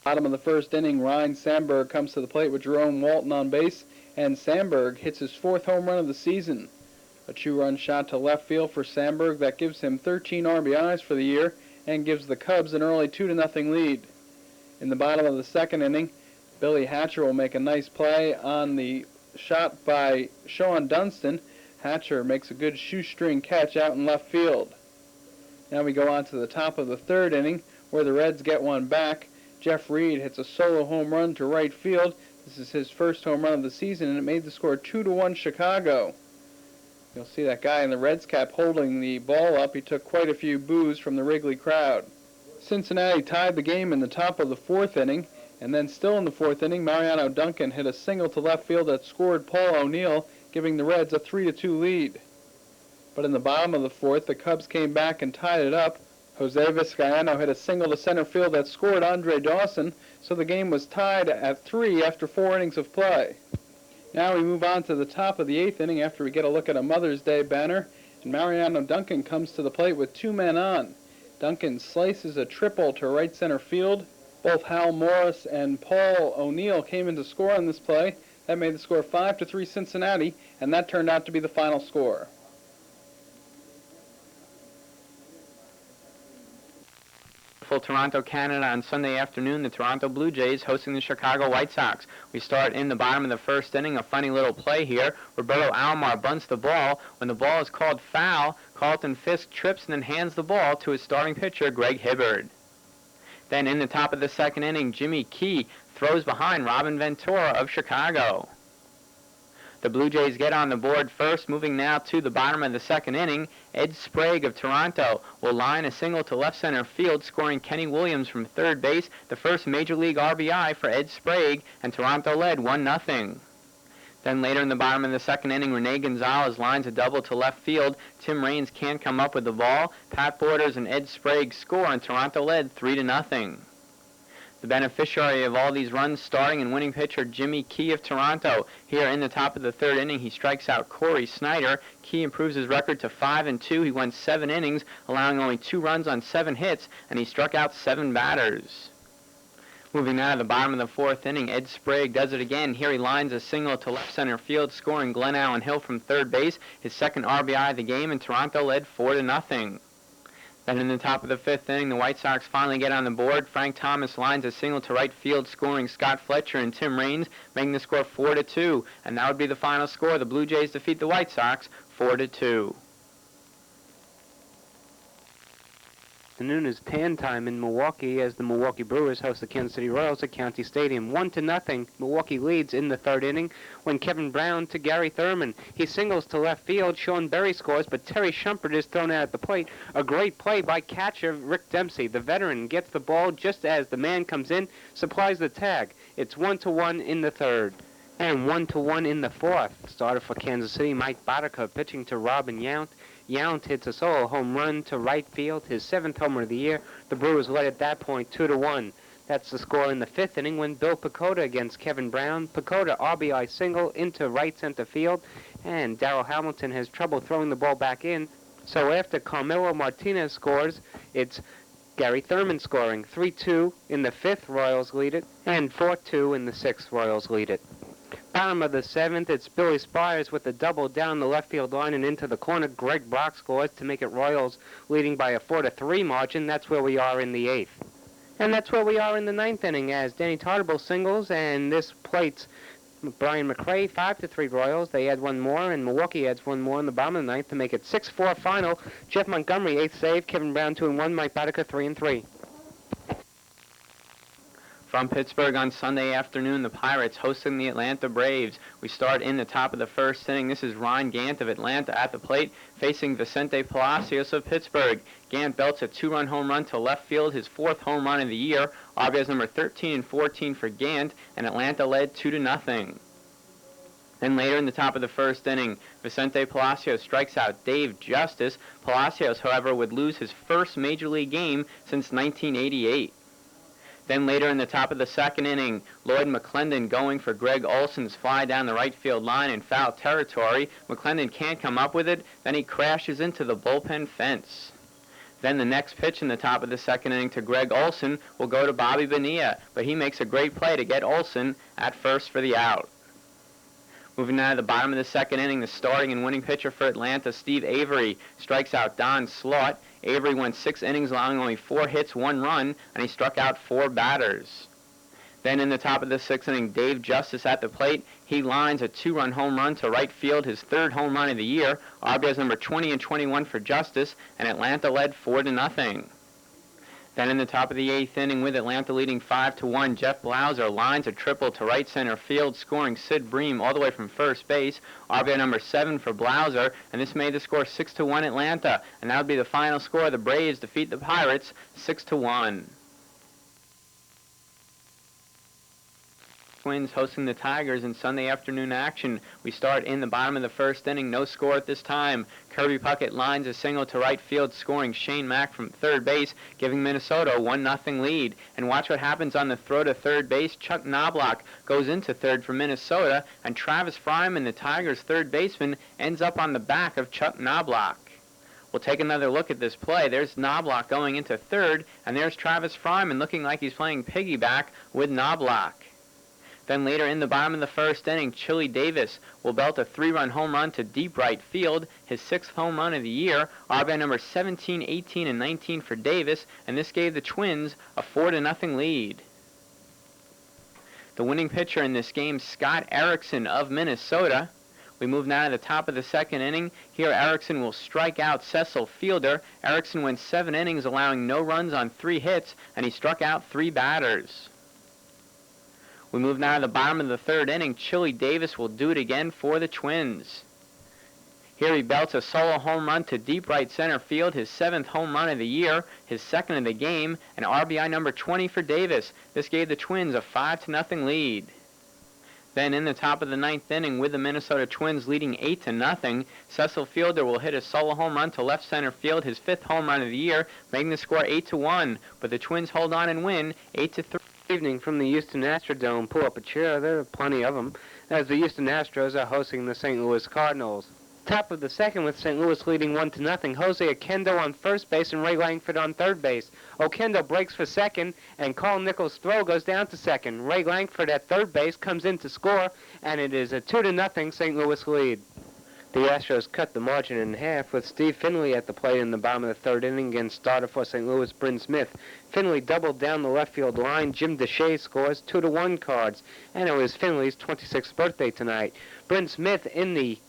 Bottom of the first inning, Ryan Sandberg comes to the plate with Jerome Walton on base, and Sandberg hits his 4th home run of the season. A 2-run shot to left field for Sandberg that gives him 13 RBIs for the year and gives the Cubs an early 2-0 lead. In the bottom of the second inning, Billy Hatcher will make a nice play on the shot by Sean Dunston. Hatcher makes a good shoestring catch out in left field. Now we go on to the top of the third inning where the Reds get one back. Jeff Reed hits a solo home run to right field. This is his first home run of the season, and it made the score 2-1 Chicago. You'll see that guy in the Reds cap holding the ball up. He took quite a few boos from the Wrigley crowd. Cincinnati tied the game in the top of the fourth inning, and then still in the fourth inning, Mariano Duncan hit a single to left field that scored Paul O'Neill, giving the Reds a 3-2 lead. But in the bottom of the fourth, the Cubs came back and tied it up. Jose Vizcaino hit a single to center field that scored Andre Dawson, so the game was tied at 3 after 4 innings of play. Now we move on to the top of the 8th inning after we get a look at a Mother's Day banner, and Mariano Duncan comes to the plate with 2 men on. Duncan slices a triple to right center field. Both Hal Morris and Paul O'Neill came in to score on this play. That made the score 5-3 Cincinnati, and that turned out to be the final score. Toronto, Canada on Sunday afternoon, the Toronto Blue Jays hosting the Chicago White Sox. We start in the bottom of the first inning. A funny little play here. Roberto Alomar bunts the ball. When the ball is called foul, Carlton Fisk trips and then hands the ball to his starting pitcher, Greg Hibbard. Then in the top of the second inning, Jimmy Key throws behind Robin Ventura of Chicago. The Blue Jays get on the board first. Moving now to the bottom of the second inning, Ed Sprague of Toronto will line a single to left center field, scoring Kenny Williams from third base, the first Major League RBI for Ed Sprague, and Toronto led 1-0. Then later in the bottom of the second inning, Rene Gonzalez lines a double to left field. Tim Raines can't come up with the ball. Pat Borders and Ed Sprague score, and Toronto led 3-0. The beneficiary of all these runs, starting and winning pitcher Jimmy Key of Toronto. Here in the top of the third inning, he strikes out Corey Snyder. Key improves his record to 5-2. He went 7 innings, allowing only 2 runs on 7 hits, and he struck out 7 batters. Moving now to the bottom of the fourth inning, Ed Sprague does it again. Here he lines a single to left center field, scoring Glenn Allen Hill from third base, his second RBI of the game, and Toronto led 4-0. Then in the top of the fifth inning, the White Sox finally get on the board. Frank Thomas lines a single to right field, scoring Scott Fletcher and Tim Raines, making the score 4-2. And that would be the final score. The Blue Jays defeat the White Sox 4-2. Afternoon is tan time in Milwaukee as the Milwaukee Brewers host the Kansas City Royals at County Stadium. 1-0. Milwaukee leads in the third inning when Kevin Brown to Gary Thurman. He singles to left field. Sean Berry scores, but Terry Shumpert is thrown out at the plate. A great play by catcher Rick Dempsey. The veteran gets the ball just as the man comes in, supplies the tag. It's 1-1 in the third. And 1-1 in the fourth. Starter for Kansas City, Mike Boddicker, pitching to Robin Yount. Yount hits a solo home run to right field, his 7th homer of the year. The Brewers led at that point 2-1. That's the score in the fifth inning when Bill Pecota against Kevin Brown. Pecota RBI single into right center field, and Darrell Hamilton has trouble throwing the ball back in. So after Carmelo Martinez scores, it's Gary Thurman scoring. 3-2 in the fifth, Royals lead it, and 4-2 in the sixth, Royals lead it. Bottom of the seventh, it's Billy Spires with a double down the left field line and into the corner. Greg Brock scores to make it Royals leading by a 4-3 margin. That's where we are in the eighth. And that's where we are in the ninth inning as Danny Tartabull singles, and this plates Brian McRae 5-3 Royals. They add one more, and Milwaukee adds one more in the bottom of the ninth to make it 6-4 final. Jeff Montgomery, 8th save. Kevin Brown, 2-1. Mike Boddicker, 3-3. From Pittsburgh on Sunday afternoon, the Pirates hosting the Atlanta Braves. We start in the top of the first inning. This is Ron Gant of Atlanta at the plate, facing Vicente Palacios of Pittsburgh. Gant belts a 2-run home run to left field, his 4th home run of the year. RBIs number 13 and 14 for Gant, and Atlanta led 2-0. Then later in the top of the first inning, Vicente Palacios strikes out Dave Justice. Palacios, however, would lose his first Major League game since 1988. Then later in the top of the second inning, Lloyd McClendon going for Greg Olson's fly down the right field line in foul territory. McClendon can't come up with it. Then he crashes into the bullpen fence. Then the next pitch in the top of the second inning to Greg Olson will go to Bobby Bonilla, but he makes a great play to get Olson at first for the out. Moving now to the bottom of the second inning, the starting and winning pitcher for Atlanta, Steve Avery, strikes out Don Slaught. Avery went 6 innings, allowing only 4 hits, 1 run, and he struck out 4 batters. Then in the top of the 6th inning, Dave Justice at the plate. He lines a 2-run home run to right field, his 3rd home run of the year. RBIs number 20 and 21 for Justice, and Atlanta led 4-0. Then in the top of the 8th inning, with Atlanta leading 5-1, Jeff Blauser lines a triple to right center field, scoring Sid Bream all the way from first base. RBI number 7 for Blauser, and this made the score 6-1 Atlanta, and that would be the final score. The Braves defeat the Pirates 6-1. Twins hosting the Tigers in Sunday afternoon action. We start in the bottom of the 1st inning, no score at this time. Kirby Puckett lines a single to right field, scoring Shane Mack from third base, giving Minnesota a 1-0 lead. And watch what happens on the throw to third base. Chuck Knobloch goes into third for Minnesota, and Travis Fryman, the Tigers' third baseman, ends up on the back of Chuck Knobloch. We'll take another look at this play. There's Knobloch going into third, and there's Travis Fryman looking like he's playing piggyback with Knobloch. Then later in the bottom of the 1st inning, Chili Davis will belt a 3-run home run to deep right field, his 6th home run of the year. RBI number 17, 18, and 19 for Davis, and this gave the Twins a 4-0 lead. The winning pitcher in this game, Scott Erickson of Minnesota. We move now to the top of the 2nd inning. Here Erickson will strike out Cecil Fielder. Erickson went 7 innings, allowing no runs on 3 hits, and he struck out 3 batters. We move now to the bottom of the 3rd inning. Chili Davis will do it again for the Twins. Here he belts a solo home run to deep right center field, his 7th home run of the year, his 2nd of the game, and RBI number 20 for Davis. This gave the Twins a 5-0 lead. Then in the top of the 9th inning, with the Minnesota Twins leading 8-0, Cecil Fielder will hit a solo home run to left center field, his 5th home run of the year, making the score 8-1. But the Twins hold on and win 8-3. Evening from the Houston Astrodome. Pull up a chair. There are plenty of them, as the Houston Astros are hosting the St. Louis Cardinals. Top of the 2nd with St. Louis leading 1-0. Jose Oquendo on first base and Ray Langford on third base. Oquendo breaks for second, and Carl Nichols' throw goes down to second. Ray Langford at third base comes in to score, and it is a 2-0 St. Louis lead. The Astros cut the margin in half with Steve Finley at the plate in the bottom of the 3rd inning against starter for St. Louis, Bryn Smith. Finley doubled down the left field line. Jim Deshaies scores 2-1 Cards, and it was Finley's 26th birthday tonight. Bryn Smith in the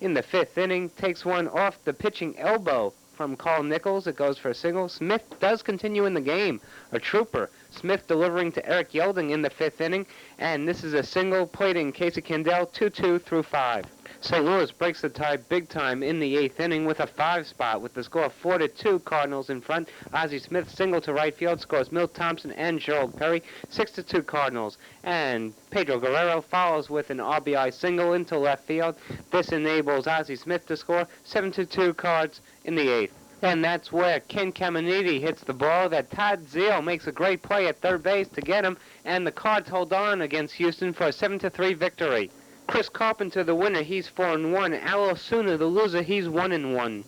5th inning takes one off the pitching elbow from Carl Nichols. It goes for a single. Smith does continue in the game, a trooper. Smith delivering to Eric Yelding in the 5th inning, and this is a single plating Casey Kendall, 2-2 through 5. St. Louis breaks the tie big time in the 8th inning with a 5 spot with the score 4-2 Cardinals in front. Ozzie Smith single to right field scores Milt Thompson and Gerald Perry, 6-2 Cardinals. And Pedro Guerrero follows with an RBI single into left field. This enables Ozzie Smith to score 7-2 Cards in the 8th. And that's where Ken Caminiti hits the ball that Todd Zeal makes a great play at third base to get him, and the Cards hold on against Houston for a 7-3 victory. Chris Carpenter, the winner, he's 4-1. Al Osuna, the loser, he's 1-1.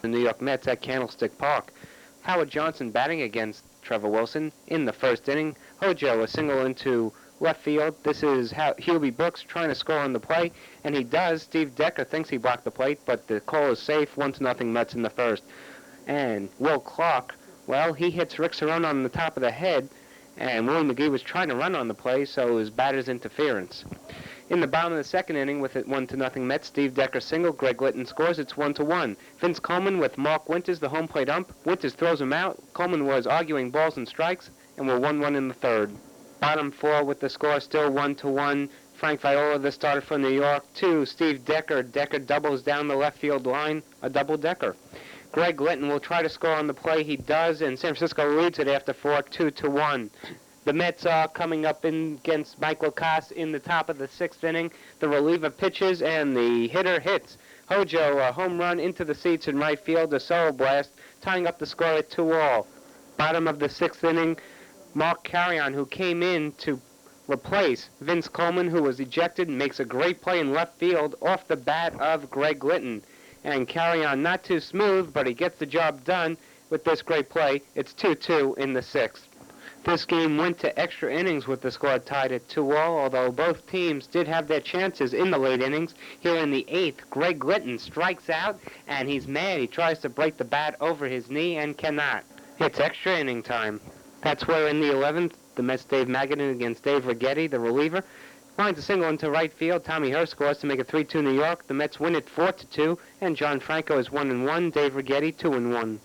The New York Mets at Candlestick Park. Howard Johnson batting against Trevor Wilson in the 1st inning. Hojo a single into left field. This is Hubie Brooks trying to score on the play, and he does. Steve Decker thinks he blocked the plate, but the call is safe. 1-0 Mets in the 1st. And Will Clark, well, he hits Rick Cerrone on the top of the head, and Willie McGee was trying to run on the play, so it was batter's interference. In the bottom of the 2nd inning with it 1-0 Mets, Steve Decker single, Greg Litton scores, it's 1-1. Vince Coleman with Mark Winters, the home plate ump. Winters throws him out. Coleman was arguing balls and strikes, and we're 1-1 in the 3rd. Bottom 4 with the score still 1-1. Frank Viola, the starter for New York, 2. Steve Decker. Decker doubles down the left field line, a double-decker. Greg Litton will try to score on the play. He does, and San Francisco leads it after 4, 2-1. The Mets are coming up in against Mike Lacoste in the top of the 6th inning. The reliever pitches, and the hitter hits. Hojo, a home run into the seats in right field, a solo blast, tying up the score at 2-2. Bottom of the 6th inning, Mark Carrion, who came in to replace Vince Coleman, who was ejected, makes a great play in left field off the bat of Greg Litton. and carry on not too smooth, but he gets the job done with this great play. It's 2-2 in the 6th. This game went to extra innings with the score tied at 2-all, although both teams did have their chances in the late innings. Here in the 8th, Greg Litton strikes out, and he's mad. He tries to break the bat over his knee and cannot. It's extra inning time. That's where in the 11th, the Mets' Dave Magadan against Dave Righetti, the reliever, lines a single into right field. Tommy Hurst scores to make it 3-2 New York. The Mets win it 4-2, and John Franco is 1-1. Dave Righetti 2-1.